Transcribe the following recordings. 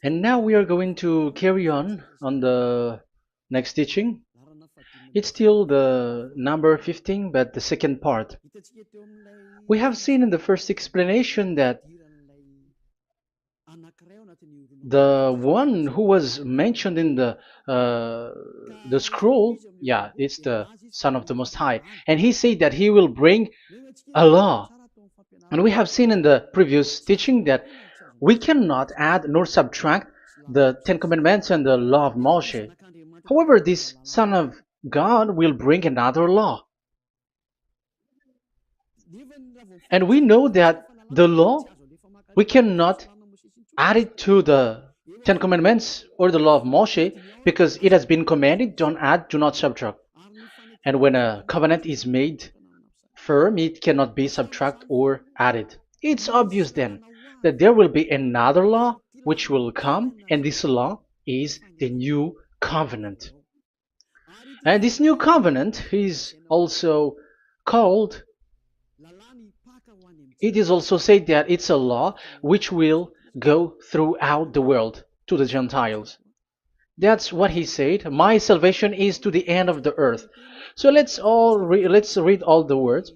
And now we are going to carry on the next teaching. It's still the number 15, but the second part. We have seen in the first explanation that the one who was mentioned in the scroll, yeah, it's the Son of the Most High, and he said that he will bring a law. And we have seen in the previous teaching that we cannot add nor subtract the Ten Commandments and the law of Moshe. However, this Son of God will bring another law. And we know that the law, we cannot add it to the Ten Commandments or the law of Moshe because it has been commanded, don't add, do not subtract. And when a covenant is made firm, it cannot be subtracted or added. It's obvious then that there will be another law which will come, and this law is the new covenant. And this new covenant is also called, it is also said that it's a law which will go throughout the world to the Gentiles. That's what he said. My salvation is to the end of the earth. So let's read all the words.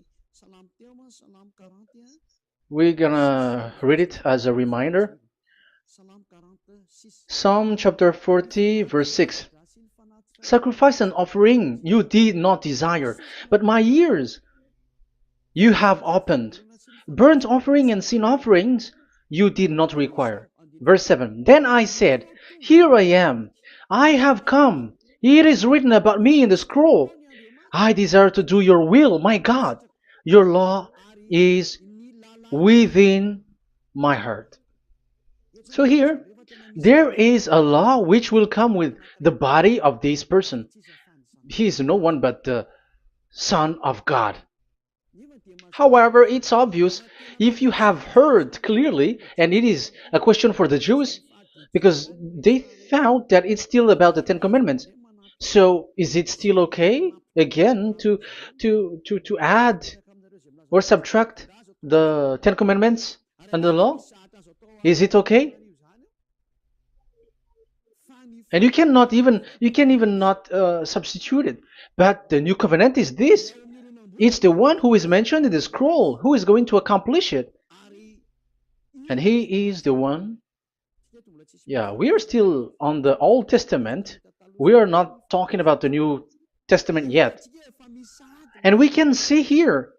We're gonna read it as a reminder. Psalm chapter 40, verse 6. Sacrifice and offering you did not desire, but my ears you have opened. Burnt offering and sin offerings you did not require. Verse 7. Then I said, here I am. I have come. It is written about me in the scroll. I desire to do your will, my God. Your law is within my heart. So here, there is a law which will come with the body of this person. He is no one but the Son of God. However, it's obvious if you have heard clearly, and it is a question for the Jews, because they found that it's still about the Ten Commandments. So is it still okay again to add or subtract the Ten Commandments and the law? Is it okay? And you can even not substitute it. But the new covenant is this. It's the one who is mentioned in the scroll who is going to accomplish it. And he is the one. Yeah, we are still on the Old Testament. We are not talking about the New Testament yet. And we can see here,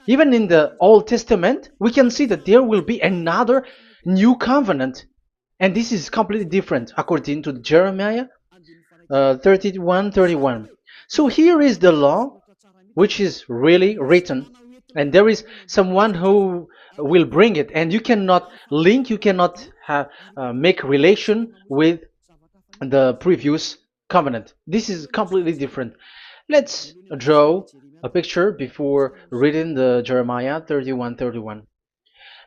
even in the Old Testament, we can see that there will be another new covenant. And this is completely different according to Jeremiah 31:31. So here is the law which is really written, and there is someone who will bring it, and you cannot link, you cannot make relation with the previous covenant. This is completely different. Let's draw a picture before reading the Jeremiah 31:31.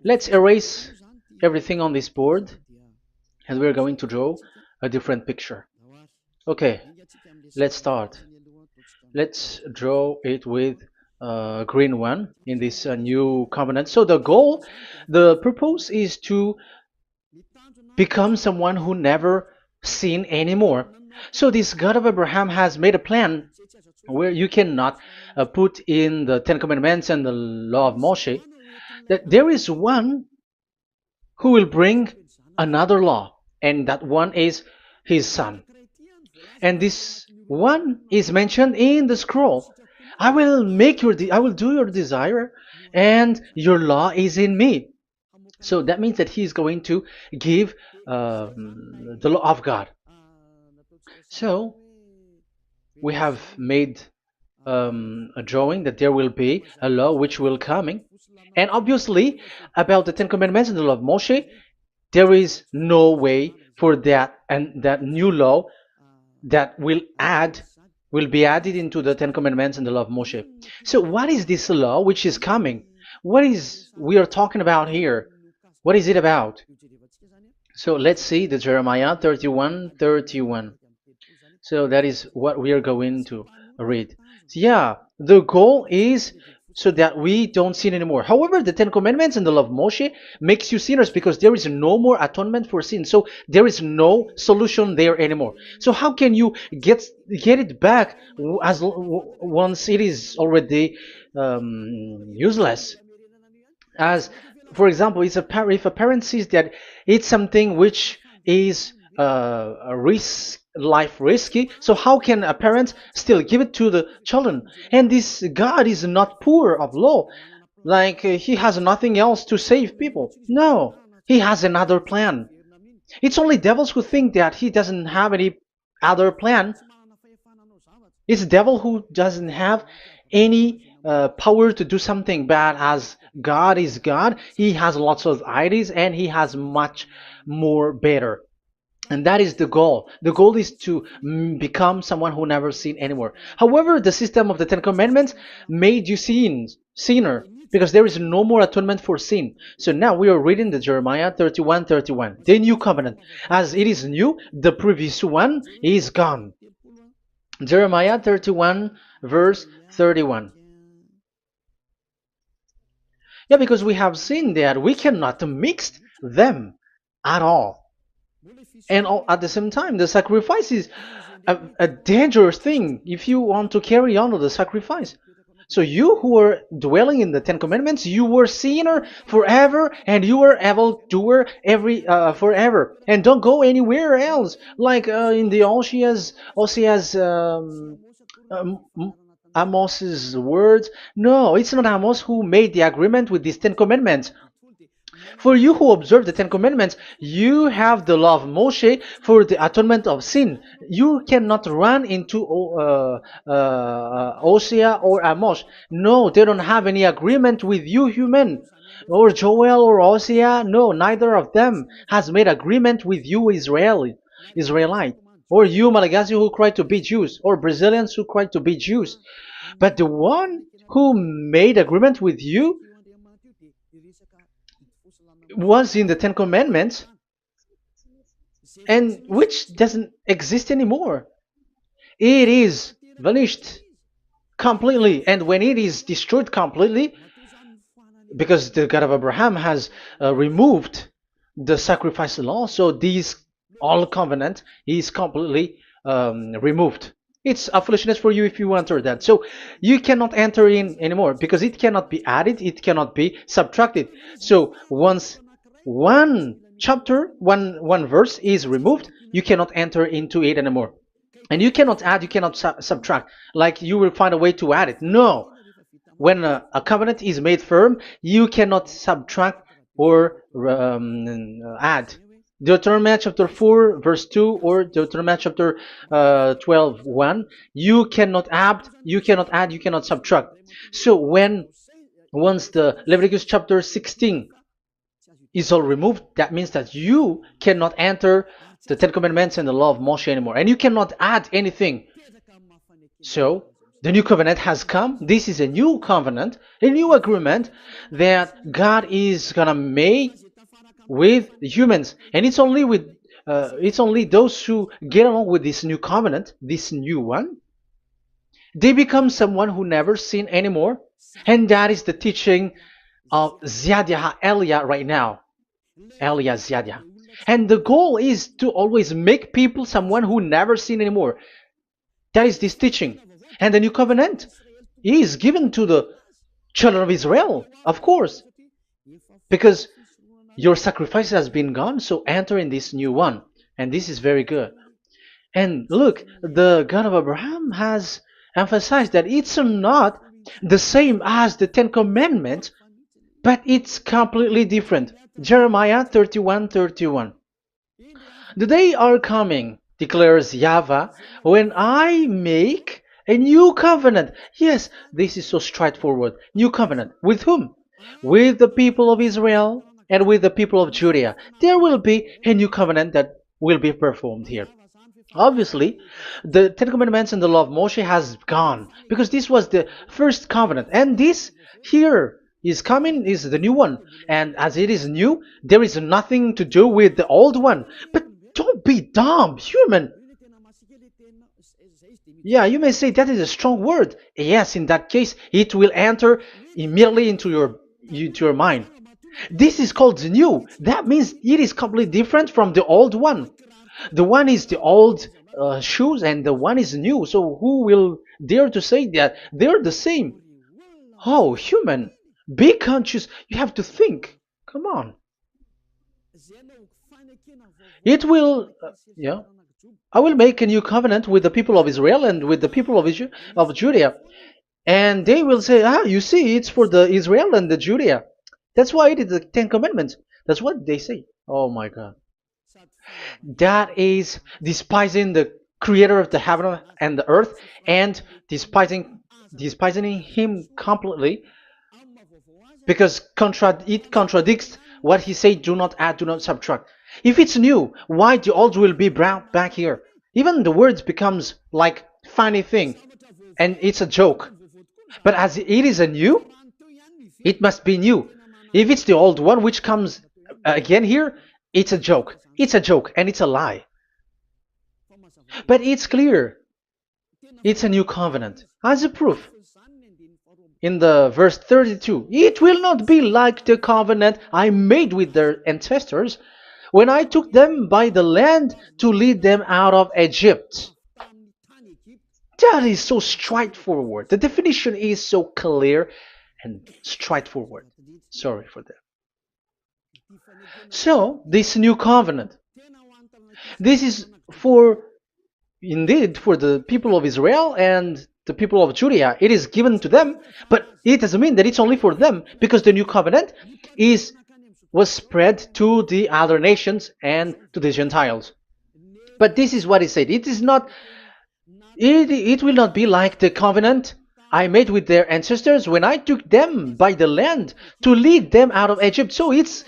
Let's erase everything on this board, and we're going to draw a different picture. Okay, let's start. Let's draw it with a green one in this new covenant. So the purpose is to become someone who never sin anymore. So this God of Abraham has made a plan where you cannot put in the Ten Commandments and the law of Moshe, that there is one who will bring another law, and that one is his son. And this one is mentioned in the scroll. I will do your desire, and your law is in me. So that means that he is going to give the law of God. So we have made a drawing that there will be a law which will coming, and obviously about the Ten Commandments and the law of Moshe, there is no way for that and that new law that will be added into the Ten Commandments and the law of Moshe. So what is this law which is coming? What is we are talking about here? What is it about? So let's see the Jeremiah 31:31. So that is what we are going to read. So yeah, the goal is so that we don't sin anymore. However, the Ten Commandments and the law of Moshe makes you sinners because there is no more atonement for sin. So there is no solution there anymore. So how can you get it back once it is already useless? As for example, if a parent sees that it's something which is a risk life risky, so how can a parent still give it to the children? And this God is not poor of law, like he has nothing else to save people. No, he has another plan. It's only devils who think that he doesn't have any other plan. It's the devil who doesn't have any power to do something bad. As God is God, he has lots of ideas and he has much more better. And that is the goal. The goal is to become someone who never sin anymore. However, the system of the Ten Commandments made you sinner, because there is no more atonement for sin. So now we are reading the Jeremiah 31:31, the new covenant. As it is new, the previous one is gone. Jeremiah 31 verse 31. Yeah, because we have seen that we cannot mix them at all. And at the same time, the sacrifice is a dangerous thing if you want to carry on with the sacrifice. So you who are dwelling in the Ten Commandments, you were sinner forever, and you were evil doer forever, and don't go anywhere else. Like in the Osea's Amos's words. No, it's not Amos who made the agreement with these Ten Commandments. For you who observe the Ten Commandments, you have the law of Moshe for the atonement of sin. You cannot run into Hosea or Amos. No, they don't have any agreement with you, human. Or Joel or Hosea. No, neither of them has made agreement with you, Israelite. Or you, Malagasy, who cry to be Jews. Or Brazilians who cry to be Jews. But the one who made agreement with you was in the Ten Commandments, and which doesn't exist anymore. It is vanished completely, and when it is destroyed completely, because the God of Abraham has removed the sacrifice law, so this all covenant is completely removed. It's a foolishness for you if you enter that. So you cannot enter in anymore because it cannot be added, it cannot be subtracted. So once one chapter, one verse is removed, you cannot enter into it anymore. And you cannot add, you cannot subtract. Like you will find a way to add it. No. When a covenant is made firm, you cannot subtract or add. Deuteronomy chapter 4 verse 2 or Deuteronomy chapter 12:1, you cannot add, you cannot subtract. So once the Leviticus chapter 16 is all removed, that means that you cannot enter the Ten Commandments and the law of Moshe anymore, and you cannot add anything. So the new covenant has come. This is a new covenant, a new agreement that God is gonna make with humans, and it's only those who get along with this new covenant, this new one, they become someone who never sin anymore. And that is the teaching of Ziadia Elia right now, Elia Ziadia. And the goal is to always make people someone who never sin anymore. That is this teaching. And the new covenant is given to the children of Israel, of course, because your sacrifice has been gone, so enter in this new one. And this is very good. And look, the God of Abraham has emphasized that it's not the same as the Ten Commandments, but it's completely different. Jeremiah 31:31. The day are coming, declares YAHVAH, when I make a new covenant. Yes, this is so straightforward. New covenant. With whom? With the people of Israel and with the people of Judea. There will be a new covenant that will be performed here. Obviously, the Ten Commandments and the law of Moshe has gone because this was the first covenant, and this here is coming is the new one. And as it is new, there is nothing to do with the old one. But don't be dumb, human. Yeah, you may say that is a strong word. Yes, in that case, it will enter immediately into your mind. This is called the new. That means it is completely different from the old one. The one is the old shoes and the one is new. So who will dare to say that they're the same? Oh, human, be conscious. You have to think. Come on. It will, yeah. I will make a new covenant with the people of Israel and with the people of Judea. And they will say, ah, you see, it's for the Israel and the Judea. That's why it is the Ten Commandments. That's what they say. Oh my God. That is despising the creator of the heaven and the earth and despising him completely because it contradicts what he said, do not add, do not subtract. If it's new, why the old will be brought back here? Even the words becomes like funny thing and it's a joke. But as it is a new, it must be new. If it's the old one which comes again here, it's a joke. It's a joke and it's a lie. But it's clear. It's a new covenant. As a proof, in the verse 32, it will not be like the covenant I made with their ancestors when I took them by the land to lead them out of Egypt. That is so straightforward. The definition is so clear and straightforward. Sorry for that. So, this new covenant, this is indeed for the people of Israel and the people of Judea. It is given to them, but it doesn't mean that it's only for them because the new covenant was spread to the other nations and to the Gentiles. But this is what he said. It will not be like the covenant I made with their ancestors when I took them by the land to lead them out of Egypt. So it's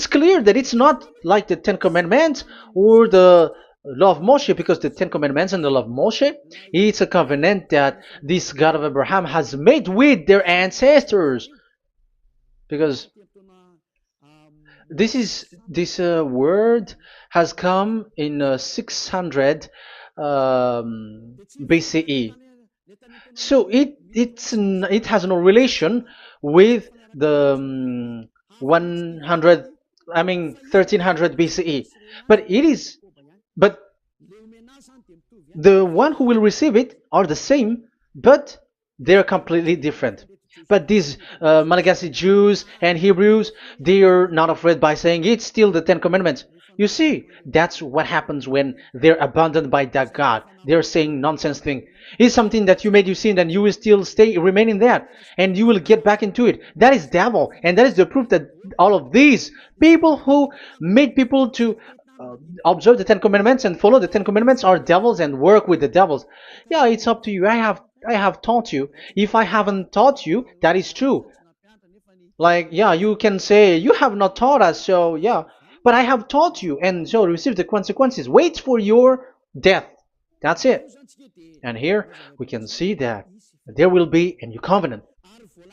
clear that it's not like the Ten Commandments or the law of Moshe, because the Ten Commandments and the law of Moshe, it's a covenant that this God of Abraham has made with their ancestors. Because this word has come in 600 BCE. So it has no relation with the 1300 BCE. But the one who will receive it are the same, but they're completely different. But these Malagasy Jews and Hebrews, they are not afraid by saying it's still the Ten Commandments. You see, that's what happens when they're abandoned by that God. They're saying nonsense thing. It's something that you made you sin, and you will still remain in that, and you will get back into it. That is devil, and that is the proof that all of these people who made people to observe the Ten Commandments and follow the Ten Commandments are devils and work with the devils. Yeah, it's up to you. I have taught you. If I haven't taught you, that is true. Like, yeah, you can say you have not taught us, so yeah. But I have taught you, and so receive the consequences. Wait for your death. That's it. And here we can see that there will be a new covenant.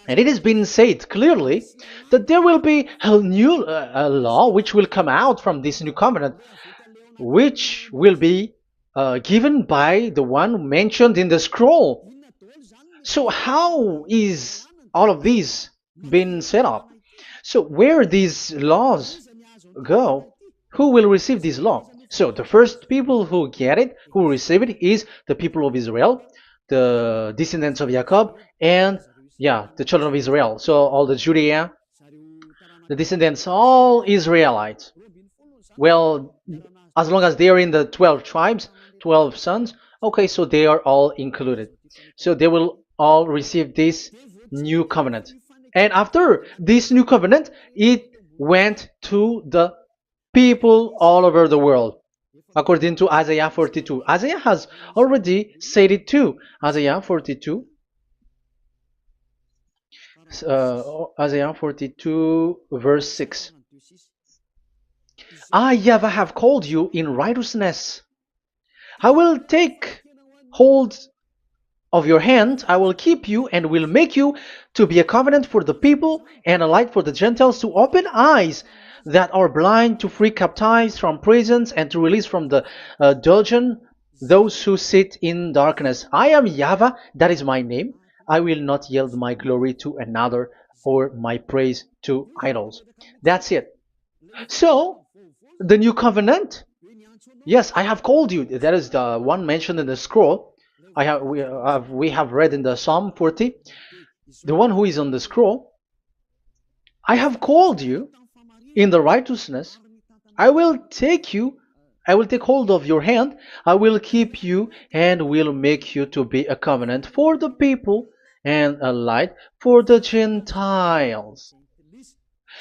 And it has been said clearly that there will be a new law which will come out from this new covenant, which will be given by the one mentioned in the scroll. So how is all of these been set up? So where these laws go, who will receive this law? So the first people who get it, who receive it, is the people of Israel, the descendants of Jacob, and yeah, the children of Israel. So all the Judea, the descendants, all Israelites. Well, as long as they are in the 12 tribes, 12 sons, okay, so they are all included. So they will all receive this new covenant. And after this new covenant, it went to the people all over the world, according to Isaiah 42. Isaiah has already said it too. Isaiah 42. Isaiah 42 verse 6. I, YAHVAH, have called you in righteousness. I will take hold of your hand, I will keep you and will make you to be a covenant for the people and a light for the Gentiles, to open eyes that are blind, to free captives from prisons, and to release from the dungeon those who sit in darkness. I am YAHVAH, that is my name. I will not yield my glory to another or my praise to idols. That's it. So, the new covenant. Yes, I have called you. That is the one mentioned in the scroll. We have read in the Psalm 40. The one who is on the scroll. I have called you in the righteousness. I will take you. I will take hold of your hand. I will keep you and will make you to be a covenant for the people and a light for the Gentiles.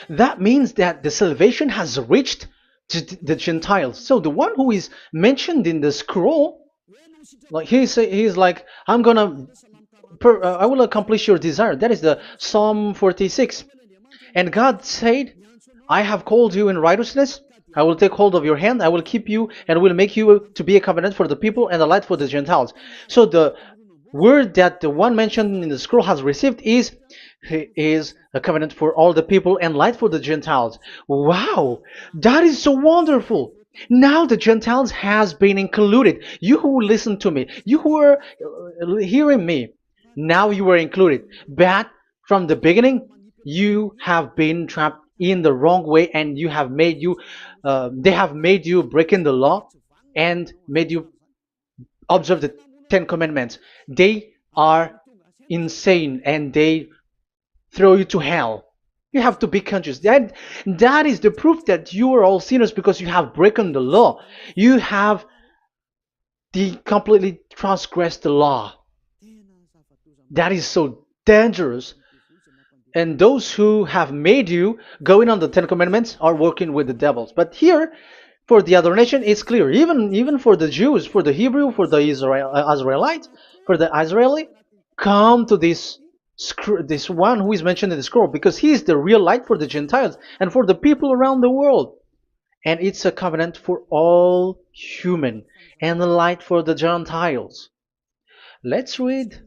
That means that the salvation has reached to the Gentiles. So the one who is mentioned in the scroll, like he's like, I will accomplish your desire. That is the Psalm 46. And God said, I have called you in righteousness. I will take hold of your hand. I will keep you and will make you to be a covenant for the people and a light for the Gentiles. So the word that the one mentioned in the scroll has received is a covenant for all the people and light for the Gentiles. Wow, that is so wonderful. Now the Gentiles has been included. You who listen to me, you who are hearing me, now you are included. But from the beginning, you have been trapped in the wrong way, and they have made you breaking the law and made you observe the Ten Commandments. They are insane and they throw you to hell. You have to be conscious. That is the proof that you are all sinners because you have broken the law. You have completely transgressed the law. That is so dangerous. And those who have made you going on the Ten Commandments are working with the devils. But here, for the other nation, it's clear. Even for the Jews, for the Hebrew, for the Israelite, for the Israeli, come to this one who is mentioned in the scroll, because he is the real light for the Gentiles and for the people around the world. And it's a covenant for all human and a light for the Gentiles. Let's read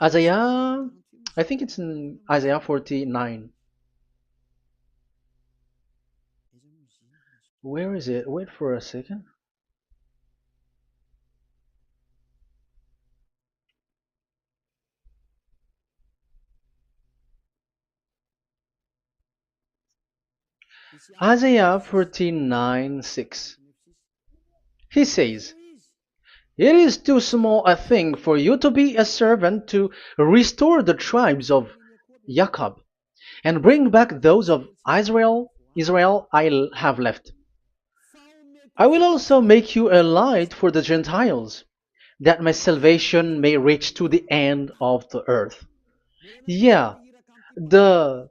Isaiah. I think it's in Isaiah 49. Where is it? Wait for a second. Isaiah 49:6. He says, it is too small a thing for you to be a servant to restore the tribes of Jacob and bring back those of Israel I have left. I will also make you a light for the Gentiles, that my salvation may reach to the end of the earth. Yeah, the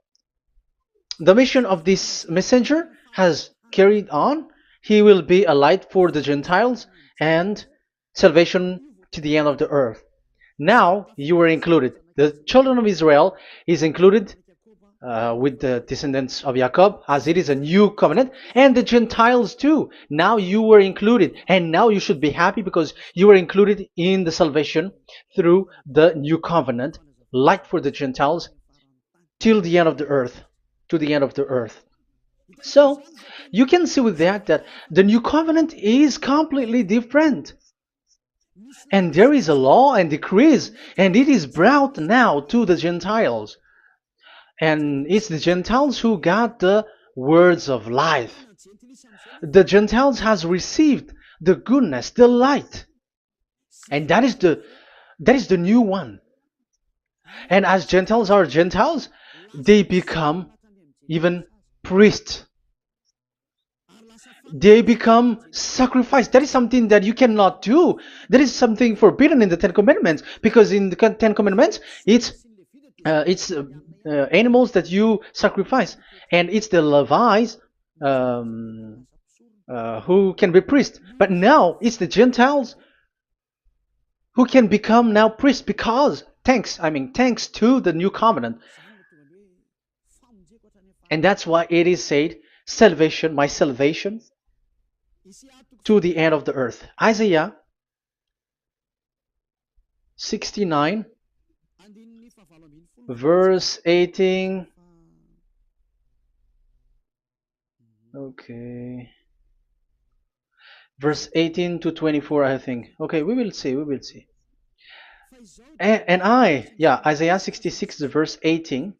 the mission of this messenger has carried on. He will be a light for the Gentiles and salvation to the end of the earth. Now you are included. The children of Israel is included with the descendants of Jacob, as it is a new covenant, and the Gentiles too. Now you were included, and now you should be happy because you were included in the salvation through the new covenant, light for the Gentiles, till the end of the earth, to the end of the earth. So you can see with that the new covenant is completely different. And there is a law and decrees, and it is brought now to the Gentiles. And it's the Gentiles who got the words of life. The Gentiles has received the goodness, the light. And that is the new one. And as Gentiles are Gentiles, they become even priests. They become sacrificed. That is something that you cannot do. That is something forbidden in the Ten Commandments, because in the Ten Commandments it's animals that you sacrifice, and it's the Levites who can be priests. But now it's the Gentiles who can become now priests, because thanks to the new covenant. And that's why it is said, salvation, my salvation to the end of the earth. Isaiah 69 verse 18. Okay. verse 18 to 24, I think. Okay, we will see, we will see. And I, yeah, Isaiah 66, verse 18.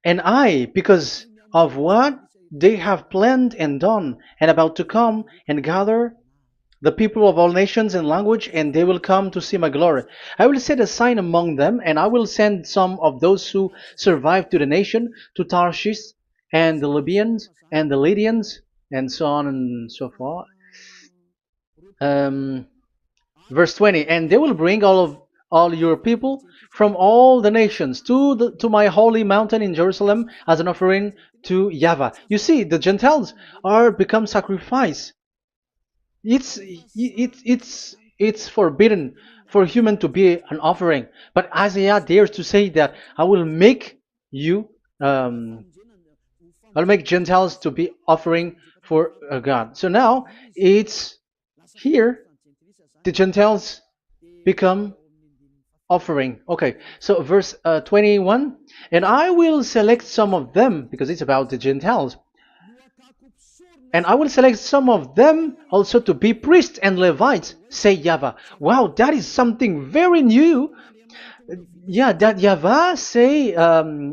And I, because of what they have planned and done, and about to come and gather the people of all nations and language, and they will come to see my glory. I will set a sign among them, and I will send some of those who survive to the nation, to Tarshish, and the Libyans, and the Lydians, and so on and so forth. Um, Verse 20, and they will bring all your people from all the nations to my holy mountain in Jerusalem as an offering to YAHVAH. You see, the Gentiles are become sacrifice. It's forbidden for human to be an offering, but Isaiah dares to say that you um, I'll make Gentiles to be offering for God. So now it's here the Gentiles become offering. Okay, so verse 21, and I will select some of them, because it's about the Gentiles, and I will select some of them also to be priests and Levites, say YAHVAH. Wow, that is something very new. Yeah, that YAHVAH say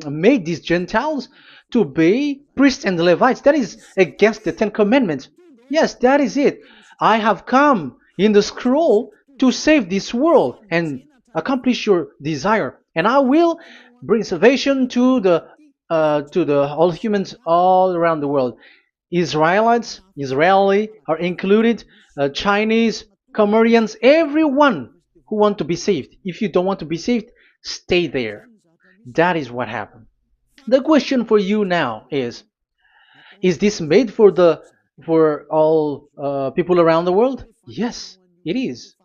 made these Gentiles to be priests and Levites. That is against the Ten Commandments. Yes, that is it. I have come in the scroll to save this world and accomplish your desire, and I will bring salvation to the all humans all around the world. Israeli are included, Chinese, Comorians, everyone who want to be saved. If you don't want to be saved, stay there. That is what happened. The question for you now is this made for all people around the world? Yes, it is.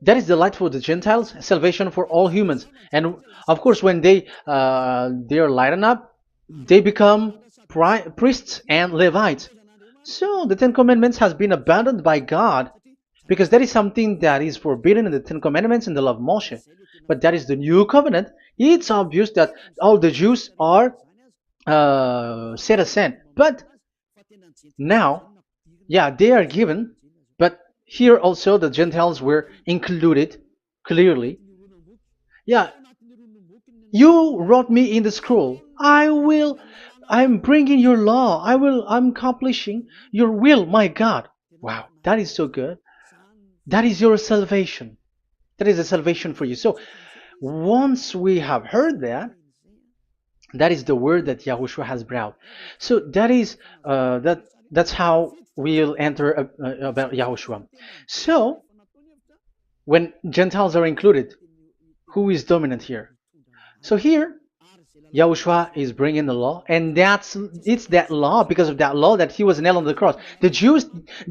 That is the light for the Gentiles, salvation for all humans. And of course, when they are lightened up, they become priests and Levites. So the Ten Commandments has been abandoned by God, because that is something that is forbidden in the Ten Commandments in the law of Moshe. But that is the new covenant. It's obvious that all the Jews are set aside. But now, yeah, they are given, but here also the Gentiles were included clearly. Yeah, you wrote me in the scroll. I'm bringing your law. I'm accomplishing your will, my God. Wow, that is so good. That is your salvation. That is a salvation for you. So once we have heard that, that is the word that Yahushua has brought. So that's how we'll enter about Yahushua. So when Gentiles are included, who is dominant here? So here, Yahushua is bringing the law, and it's that law, because of that law, that he was nailed on the cross. The Jews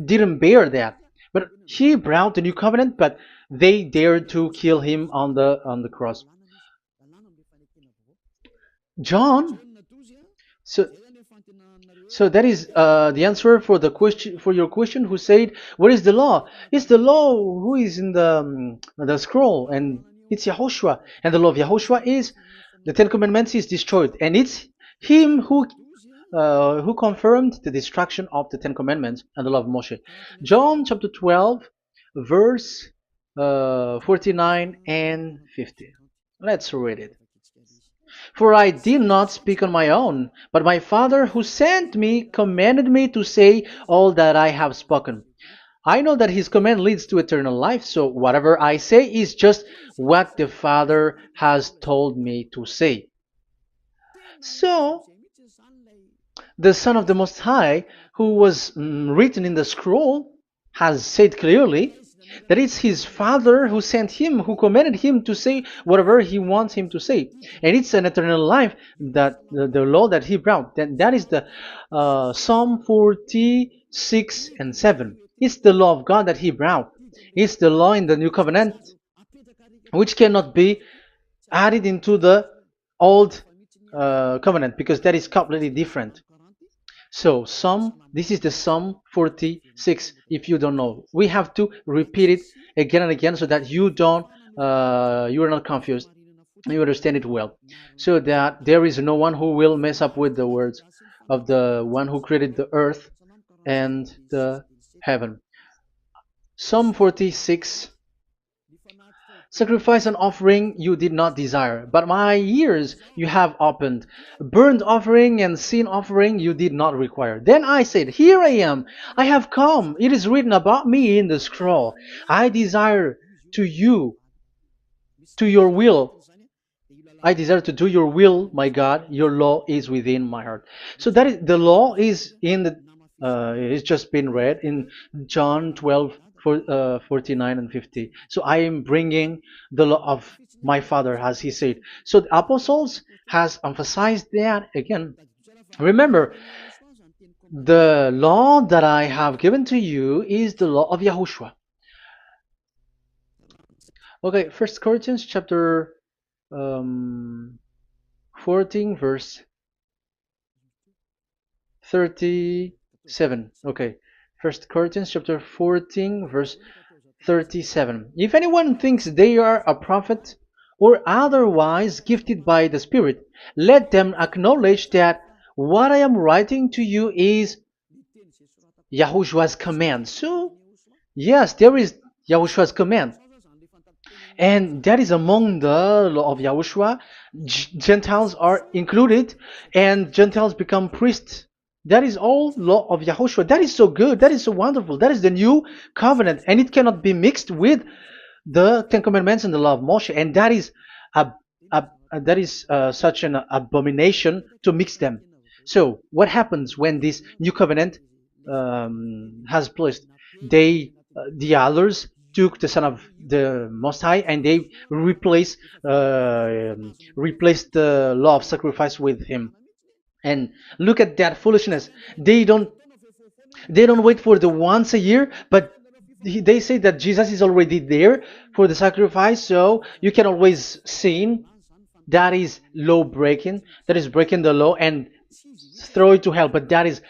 didn't bear that, but he brought the new covenant, but they dared to kill him on the cross. John, so so that is the answer for your question. Who said, "What is the law?" It's the law who is in the scroll, and it's Yahushua. And the law of Yahushua is the Ten Commandments is destroyed, and it's him who confirmed the destruction of the Ten Commandments and the law of Moshe. John chapter 12, verse 49 and 50. Let's read it. For I did not speak on my own, but my Father who sent me commanded me to say all that I have spoken. I know that his command leads to eternal life, so whatever I say is just what the Father has told me to say. So, the Son of the Most High, who was written in the scroll, has said clearly that it's his Father who sent him, who commanded him to say whatever he wants him to say. And it's an eternal life, that the law that he brought. That is the Psalm 46 and 7. It's the law of God that he brought. It's the law in the new covenant, which cannot be added into the old covenant, because that is completely different. So this is the Psalm 46. If you don't know, we have to repeat it again and again, so that you are not confused. You understand it well, so that there is no one who will mess up with the words of the one who created the earth and the heaven. Psalm 46. Sacrifice and offering you did not desire, but my ears you have opened. Burnt offering and sin offering you did not require. Then I said, here I am, I have come. It is written about me in the scroll. I desire to you, to your will. I desire to do your will, my God. Your law is within my heart. So that is the law is in the it's just been read in John 12, 49 and 50. So I am bringing the law of my Father, as he said. So the apostles has emphasized that again. Remember, the law that I have given to you is the law of Yahushua. Okay, First Corinthians chapter 14 verse 37. Okay, First Corinthians chapter 14 verse 37. If anyone thinks they are a prophet or otherwise gifted by the Spirit, let them acknowledge that what I am writing to you is Yahushua's command. So, yes, there is Yahushua's command. And that is among the law of Yahushua. Gentiles are included, and Gentiles become priests. That is all law of Yahushua. That is so good. That is so wonderful. That is the new covenant, and it cannot be mixed with the Ten Commandments and the law of Moshe. And that is such an abomination to mix them. So, what happens when this new covenant has placed? The others took the Son of the Most High and they replaced the law of sacrifice with him. And look at that foolishness. They don't wait for the once a year, but they say that Jesus is already there for the sacrifice, so you can always sin. That is law breaking. That is breaking the law and throw it to hell. But that is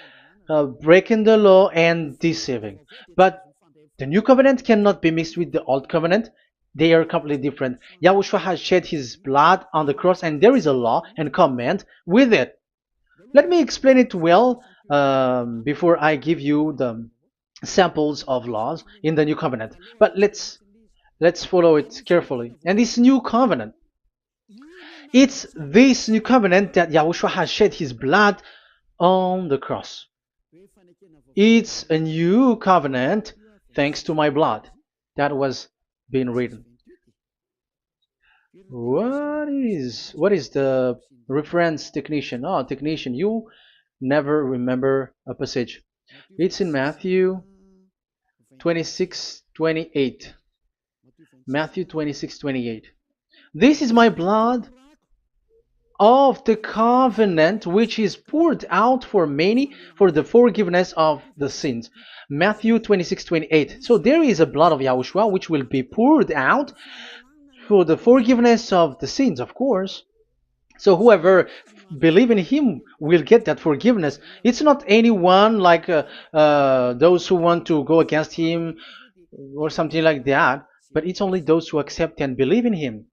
breaking the law and deceiving. But the new covenant cannot be mixed with the old covenant. They are completely different. Yahushua has shed his blood on the cross, and there is a law and command with it. Let me explain it well before I give you the samples of laws in the new covenant. But let's follow it carefully. And this new covenant, it's this new covenant that Yahushua has shed his blood on the cross. It's a new covenant thanks to my blood that was being written. What is the reference technician? Oh, technician, you never remember a passage. It's in Matthew 26:28. Matthew 26:28. This is my blood of the covenant which is poured out for many for the forgiveness of the sins. Matthew 26:28. So there is a blood of Yahushua which will be poured out for the forgiveness of the sins, of course. So whoever believe in him will get that forgiveness. It's not anyone like those who want to go against him or something like that, but it's only those who accept and believe in him.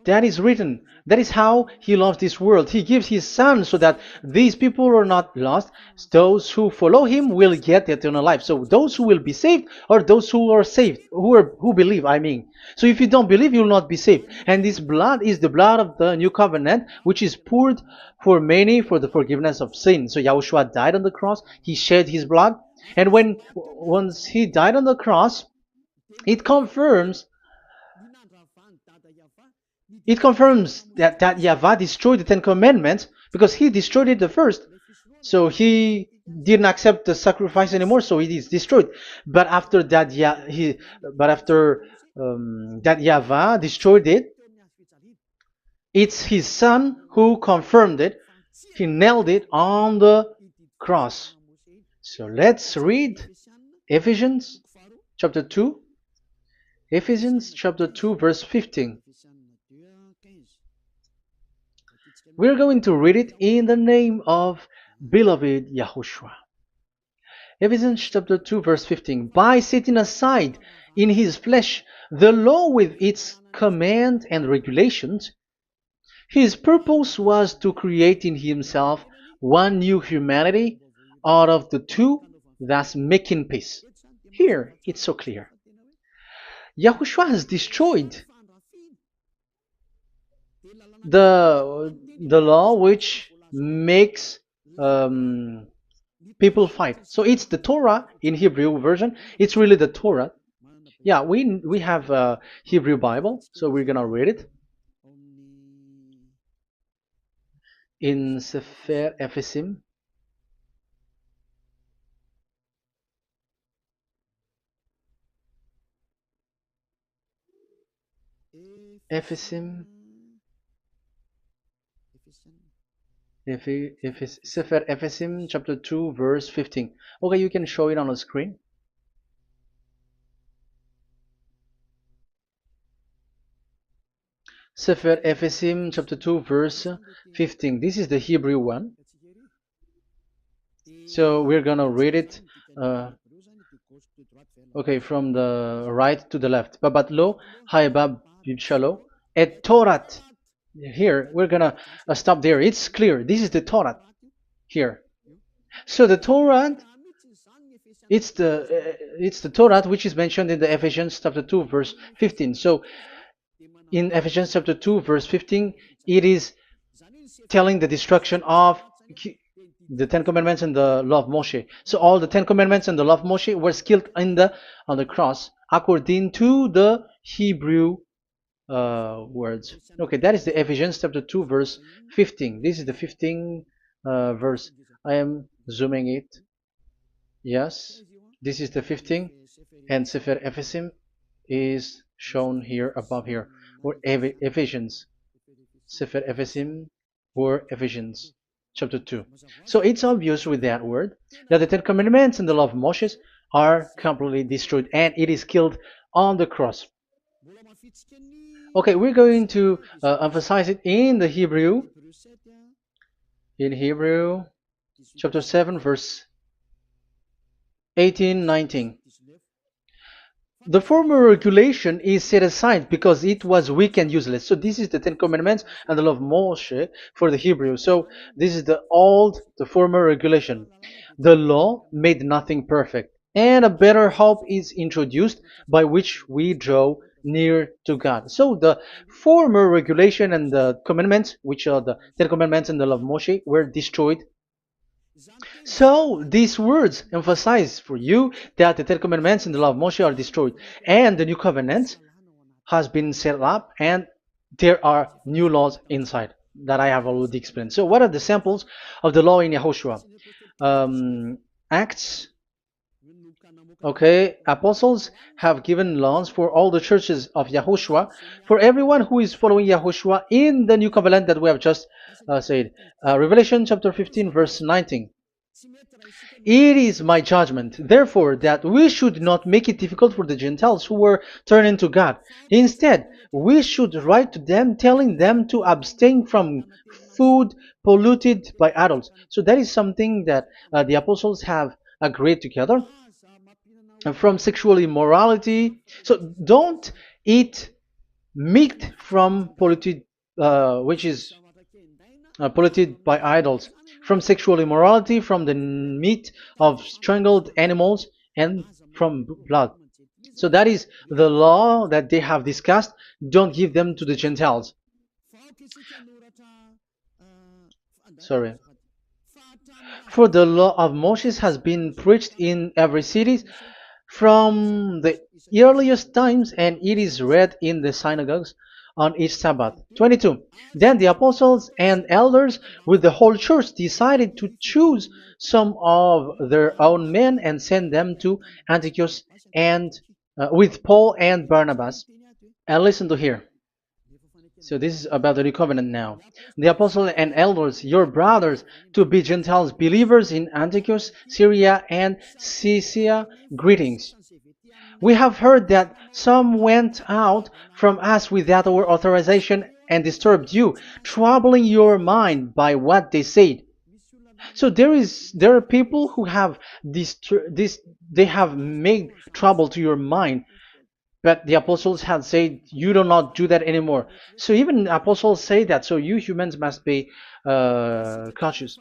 That is written. That is how he loves this world. He gives his son so that these people are not lost. Those who follow him will get eternal life. So those who will be saved are those who are saved, who believe, I mean. So if you don't believe, you will not be saved. And this blood is the blood of the new covenant, which is poured for many for the forgiveness of sin. So Yahushua died on the cross. He shed his blood. And once he died on the cross, it confirms that YAHVAH destroyed the Ten Commandments because he destroyed it the first. So he didn't accept the sacrifice anymore, so it is destroyed. But after that, that YAHVAH destroyed it, it's his son who confirmed it. He nailed it on the cross. So let's read Ephesians chapter 2. Ephesians chapter 2 verse 15. We're going to read it in the name of beloved Yahushua. Ephesians chapter 2 verse 15. By setting aside in his flesh the law with its command and regulations, his purpose was to create in himself one new humanity out of the two, thus making peace. Here, it's so clear. Yahushua has destroyed the law which makes people fight. So it's the Torah in Hebrew version. It's really the Torah. Yeah, we have a Hebrew Bible, so we're gonna read it in Sefer Ephesim. Ephesim. Sefer Ephesim chapter 2 verse 15. Okay, you can show it on the screen. Sefer Ephesim chapter 2 verse 15. This is the Hebrew one. So we're gonna read it okay, from the right to the left. Babat lo haibab shalo et Torat. Here we're gonna stop there. It's clear. This is the Torah here. So the Torah, it's the Torah which is mentioned in the Ephesians chapter 2 verse 15. So in Ephesians chapter 2 verse 15, it is telling the destruction of the Ten Commandments and the law of Moshe. So all the Ten Commandments and the law of Moshe were killed on the cross according to the Hebrew words. Okay, that is the Ephesians chapter 2 verse 15. This is the 15 verse. I am zooming it. Yes, this is the 15, and Sefer Ephesim is shown here above here, or Ephesians. Sefer Ephesim or Ephesians chapter 2. So it's obvious with that word that the Ten Commandments and the law of Moses are completely destroyed, and it is killed on the cross. Okay, we're going to emphasize it in the Hebrew. In Hebrew chapter 7 verse 18, 19. The former regulation is set aside because it was weak and useless. So this is the Ten Commandments and the law of Moshe for the Hebrew. So this is the former regulation. The law made nothing perfect, and a better hope is introduced by which we draw near to God. So the former regulation and the commandments, which are the Ten Commandments and the law of Moshe, were destroyed. So these words emphasize for you that the Ten Commandments and the law of Moshe are destroyed, and the new covenant has been set up, and there are new laws inside that I have already explained. So what are the samples of the law in Yahushua? Acts. Okay, apostles have given laws for all the churches of Yahushua, for everyone who is following Yahushua in the new covenant that we have just said. Revelation chapter 15 verse 19. It is my judgment, therefore, that we should not make it difficult for the Gentiles who were turning to God. Instead, we should write to them telling them to abstain from food polluted by idols. So that is something that the apostles have agreed together. From sexual immorality. So don't eat meat from polluted, which is polluted by idols, from sexual immorality, from the meat of strangled animals, and from blood. So that is the law that they have discussed. Don't give them to the Gentiles. Sorry. For the law of Moses has been preached in every city from the earliest times, and it is read in the synagogues on each Sabbath. 22. Then the apostles and elders with the whole church decided to choose some of their own men and send them to Antioch and with Paul and Barnabas. And listen to here. So this is about the new covenant now. The apostles and elders, your brothers, to be Gentiles believers in Antioch, Syria, and Cilicia, greetings. We have heard that some went out from us without our authorization and disturbed you, troubling your mind by what they said. So there are people who have they have made trouble to your mind, but the apostles had said you do not do that anymore. So even the apostles say that. So you humans must be cautious.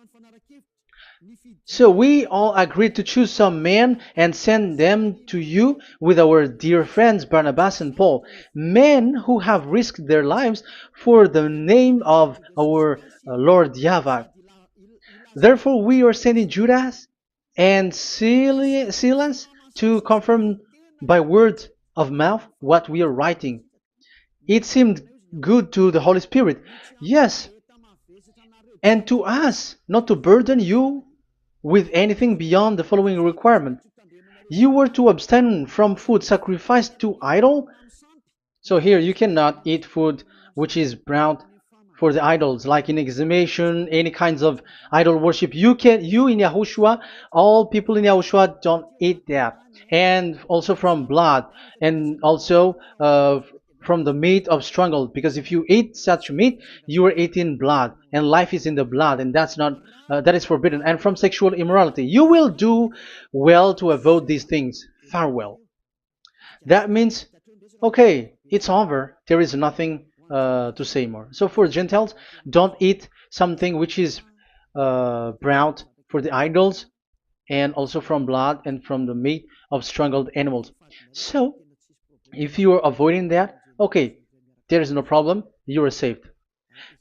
So we all agreed to choose some men and send them to you with our dear friends Barnabas and Paul, men who have risked their lives for the name of our Lord YAHVAH. Therefore, we are sending Judas and Silas to confirm by word of mouth what we are writing. It seemed good to the Holy Spirit, yes, and to us, not to burden you with anything beyond the following requirement. You were to abstain from food sacrificed to idol. So here you cannot eat food which is brought for the idols, like in exhumation, any kinds of idol worship. You in Yahushua, all people in Yahushua don't eat that, and also from blood, and also from the meat of strangled. Because if you eat such meat, you are eating blood, and life is in the blood, and that's not that is forbidden. And from sexual immorality, you will do well to avoid these things. Farewell. That means, okay, it's over. There is nothing to say more. So for Gentiles, don't eat something which is brought for the idols, and also from blood and from the meat of strangled animals. So if you are avoiding that, okay, there is no problem. You are saved.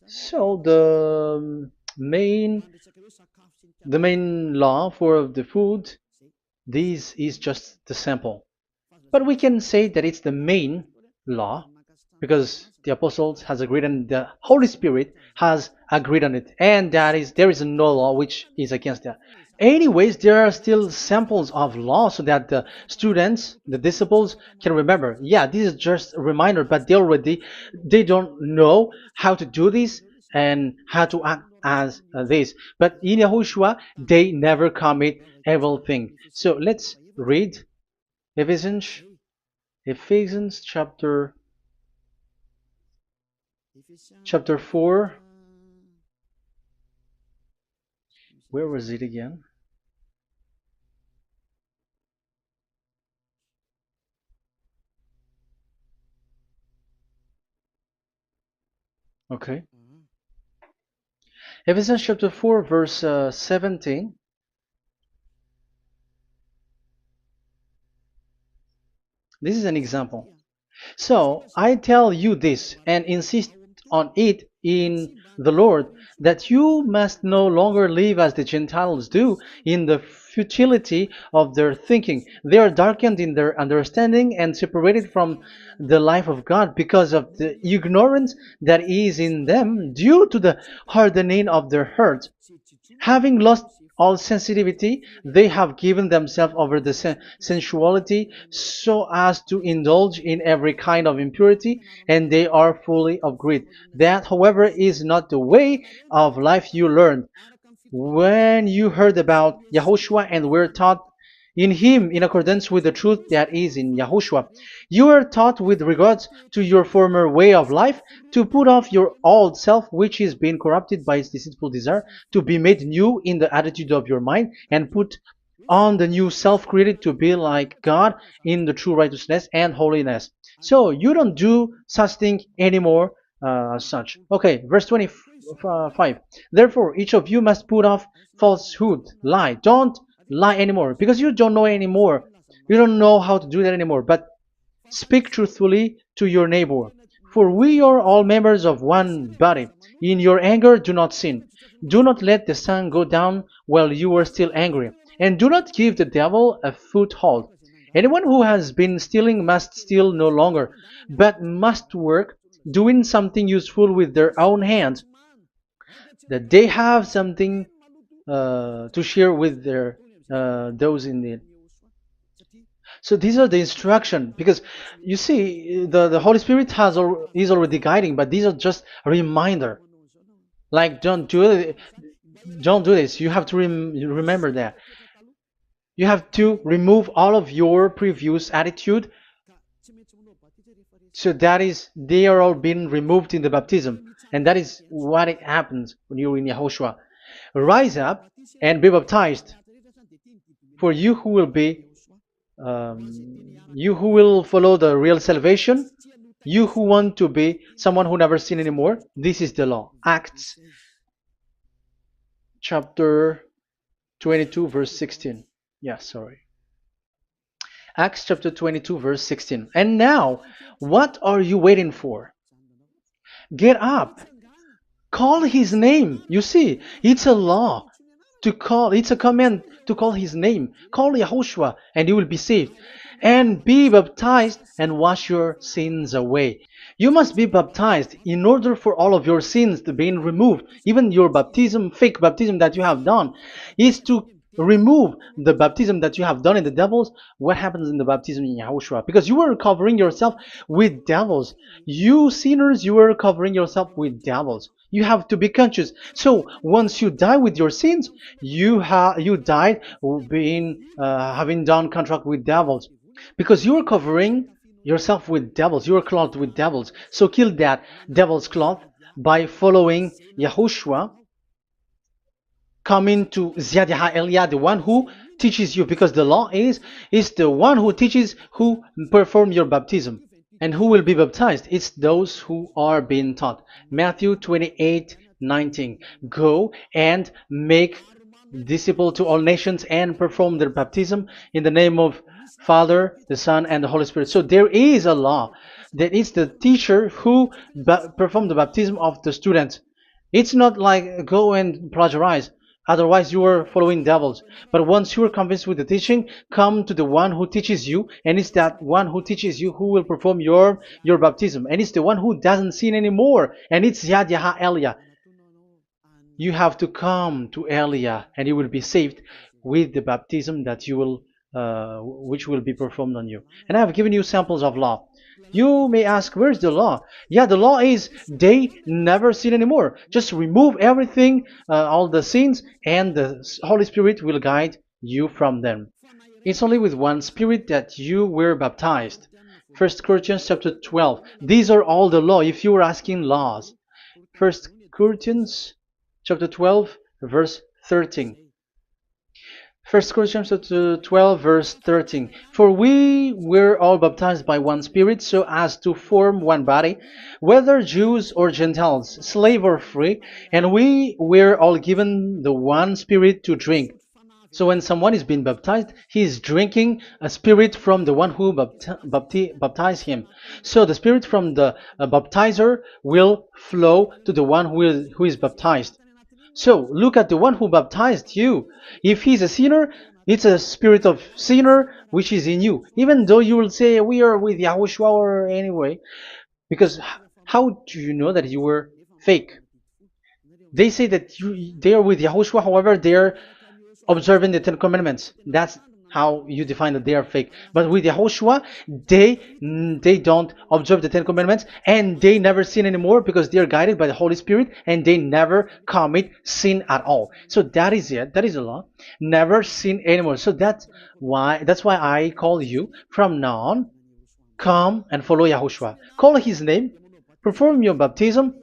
So the main law for the food, this is just the sample. But we can say that it's the main law because the apostles has agreed and the Holy Spirit has agreed on it, and that is there is no law which is against that. Anyways, there are still samples of law so that the students, the disciples, can remember. Yeah, this is just a reminder, but they don't know how to do this and how to act as this. But in Yahushua, they never commit evil thing. So let's read Ephesians Ephesians chapter 4. Where was it again? Okay. Ephesians chapter 4 verse 17. This is an example. So I tell you this and insist on it in the Lord, that you must no longer live as the Gentiles do in the futility of their thinking. They are darkened in their understanding and separated from the life of God because of the ignorance that is in them due to the hardening of their hearts. Having lost all sensitivity, they have given themselves over to sensuality so as to indulge in every kind of impurity, and they are fully of greed. That, however, is not the way of life you learned when you heard about Yahushua and were taught in him in accordance with the truth that is in Yahushua. You are taught with regards to your former way of life to put off your old self, which is being corrupted by its deceitful desire, to be made new in the attitude of your mind, and put on the new self created to be like God in the true righteousness and holiness. So you don't do such thing anymore as such. Okay, verse 25. Therefore, each of you must put off falsehood, lie. Don't lie anymore because you don't know anymore. You don't know how to do that anymore. But speak truthfully to your neighbor. For we are all members of one body. In your anger, do not sin. Do not let the sun go down while you are still angry. And do not give the devil a foothold. Anyone who has been stealing must steal no longer, but must work, doing something useful with their own hands, that they have something to share with their those in need. So these are the instruction because you see the Holy Spirit is already guiding, but these are just a reminder. Like don't do this. You have to remember that. You have to remove all of your previous attitude. So that is they are all being removed in the baptism, and that is what it happens when you're in Yahushua. Rise up and be baptized, for you who will follow the real salvation, you who want to be someone who never sin anymore. This is the law. Acts chapter 22 verse 16. Yeah, sorry. Acts chapter 22 verse 16. And now, what are you waiting for? Get up. Call his name. You see, it's a law to call, it's a command to call his name. Call Yahushua and you will be saved. And be baptized and wash your sins away. You must be baptized in order for all of your sins to be removed. Even your baptism, fake baptism that you have done, is to remove the baptism that you have done in the devils. What happens in the baptism in Yahushua? Because you were covering yourself with devils. You sinners, you were covering yourself with devils. You have to be conscious. So once you die with your sins, you died being having done contract with devils, because you are covering yourself with devils. You are clothed with devils. So kill that devil's cloth by following Yahushua, coming to Ziad Elia, the one who teaches you, because the law is the one who teaches who perform your baptism. And who will be baptized? It's those who are being taught. Matthew 28:19. Go and make disciple to all nations and perform their baptism in the name of Father, the Son, and the Holy Spirit. So there is a law that is the teacher who perform the baptism of the students. It's not like go and plagiarize. Otherwise, you are following devils. But once you are convinced with the teaching, come to the one who teaches you, and it's that one who teaches you who will perform your baptism. And it's the one who doesn't sin anymore. And it's Yad Yah Elia. You have to come to Elia, and you will be saved with the baptism that you will, which will be performed on you. And I have given you samples of law. You may ask, where's the law? Yeah, the law is they never sin anymore. Just remove everything, all the sins, and the Holy Spirit will guide you from them. It's only with one Spirit that you were baptized. 1 Corinthians chapter 12. These are all the law, if you were asking laws. 1 Corinthians chapter 12, verse 13. 1 Corinthians chapter 12, verse 13. For we were all baptized by one Spirit, so as to form one body, whether Jews or Gentiles, slave or free, and we were all given the one Spirit to drink. So when someone is being baptized, he is drinking a spirit from the one who baptized him. So the spirit from the baptizer will flow to the one who is baptized. So look at the one who baptized you. If he's a sinner, it's a spirit of sinner which is in you. Even though you will say we are with YAHOSHUAH or anyway, because how do you know that you were fake? They say that they are with YAHOSHUAH, however they are observing the Ten Commandments. That's how you define that they are fake. But with YAHOSHUAH, they don't observe the Ten Commandments, and they never sin anymore because they are guided by the Holy Spirit, and they never commit sin at all. So that is it. That is the law. Never sin anymore. So that's why I call you from now on. Come and follow YAHOSHUAH. Call his name, perform your baptism,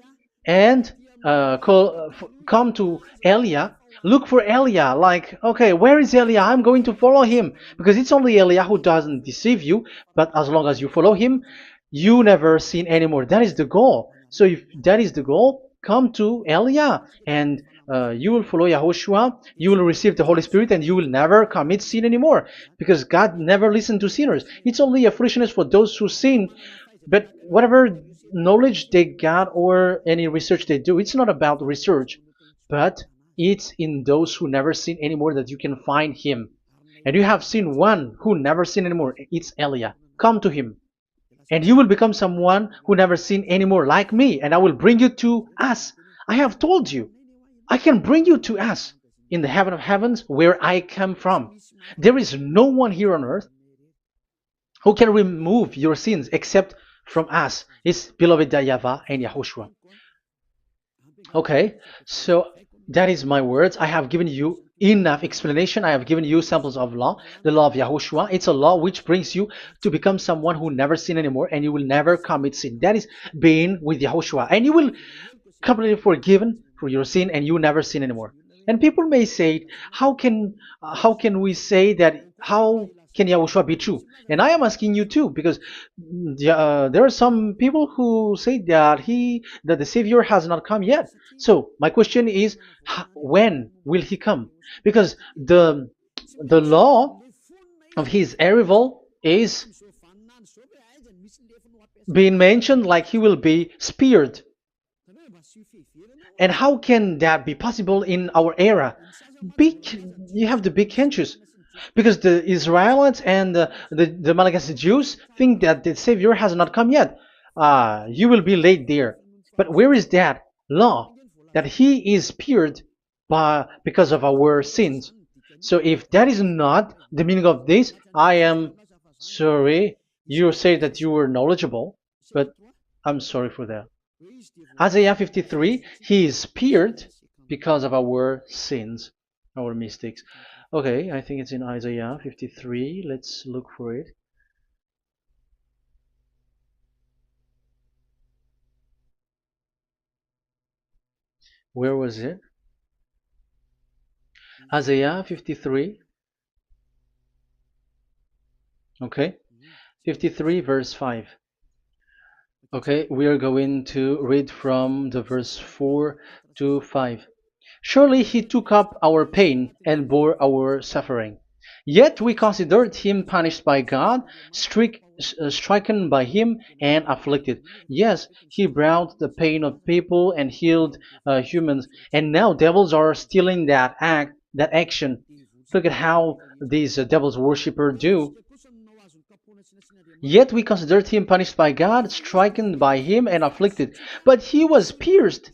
and come to Elia. Look for Elia, like, okay, where is Elia? I'm going to follow him, because it's only Elia who doesn't deceive you. But as long as you follow him, you never sin anymore. That is the goal. So if that is the goal, come to Elia, and you will follow YAHOSHUAH. You will receive the Holy Spirit, and you will never commit sin anymore, because God never listens to sinners. It's only a foolishness for those who sin. But whatever knowledge they got or any research they do, it's not about research, but it's in those who never sin anymore that you can find him. And you have seen one who never sin anymore. It's Elia. Come to him, and you will become someone who never sin anymore, like me, and I will bring you to us. I have told you, I can bring you to us in the heaven of heavens, where I come from. There is no one here on earth who can remove your sins except from us. It's beloved YAHVAH and YAHOSHUAH. Okay, so that is my words. I have given you enough explanation. I have given you samples of law, the law of YAHOSHUAH. It's a law which brings you to become someone who never sin anymore, and you will never commit sin. That is being with YAHOSHUAH, and you will completely forgiven for your sin, and you will never sin anymore. And people may say, how can we say that? How can Yahushua be true? And I am asking you too, because there are some people who say that the Savior has not come yet. So my question is, when will he come? Because the law of his arrival is being mentioned like he will be speared. And how can that be possible in our era? You have to be conscious, because the Israelites and the Malagasy Jews think that the Savior has not come yet. You will be late there. But where is that law that he is speared because of our sins? So if that is not the meaning of this, I am sorry. You say that you were knowledgeable, but I'm sorry for that. Isaiah 53, he is speared because of our sins, our mistakes. Okay, I think it's in Isaiah 53. Let's look for it. Where was it? Isaiah 53. Okay, 53 verse 5. Okay, we are going to read from the verse 4 to 5. Surely he took up our pain and bore our suffering. Yet we considered him punished by God, stricken by him, and afflicted. Yes, he brought the pain of people and healed humans. And now devils are stealing that action. Look at how these devils worshippers do. Yet we considered him punished by God, stricken by him, and afflicted. But he was pierced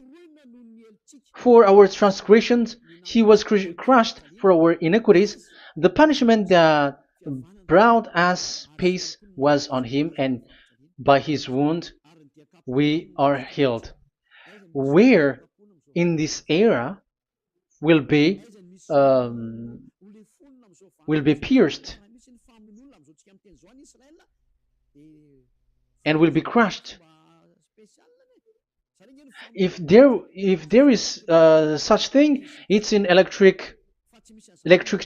for our transgressions, he was crushed for our iniquities. The punishment that brought us peace was on him, and by his wound we are healed. Where in this era will be um, will be pierced and will be crushed. If there is such thing, it's in electric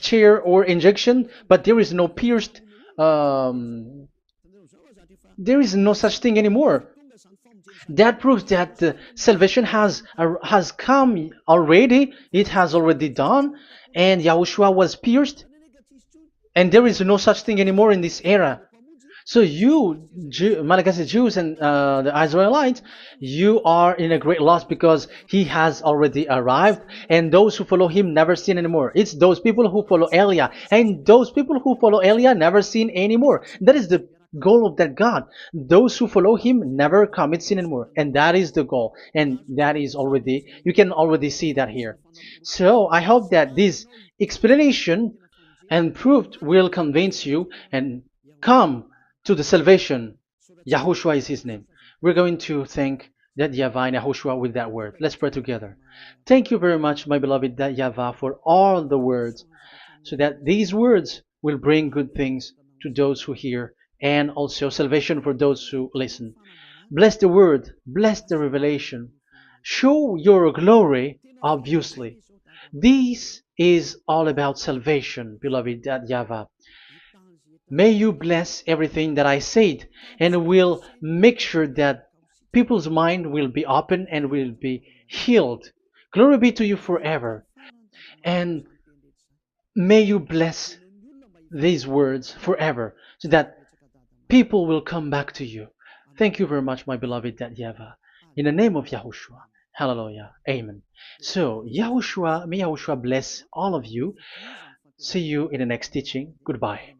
chair or injection, but there is no pierced. Um, there is no such thing anymore. That proves that salvation has come already. It has already done, and Yahushua was pierced, and there is no such thing anymore in this era. So you, Malagasy Jews and the Israelites, you are in a great loss, because he has already arrived, and those who follow him never sin anymore. It's those people who follow Elia, and those people who follow Elia never sin anymore. That is the goal of that God. Those who follow him never commit sin anymore, and that is the goal. And that is already, you can already see that here. So I hope that this explanation and proof will convince you and come to the salvation. Yahushua is his name. We're going to thank that YAHVAH and Yahushua with that word. Let's pray together. Thank you very much, my beloved that YAHVAH, for all the words, so that these words will bring good things to those who hear, and also salvation for those who listen. Bless the word, bless the revelation. Show your glory, obviously. This is all about salvation, beloved that YAHVAH. May you bless everything that I said, and will make sure that people's mind will be open and will be healed. Glory be to you forever. And may you bless these words forever, so that people will come back to you. Thank you very much, my beloved that YAHVAH. In the name of Yahushua. Hallelujah. Amen. So, Yahushua, may Yahushua bless all of you. See you in the next teaching. Goodbye.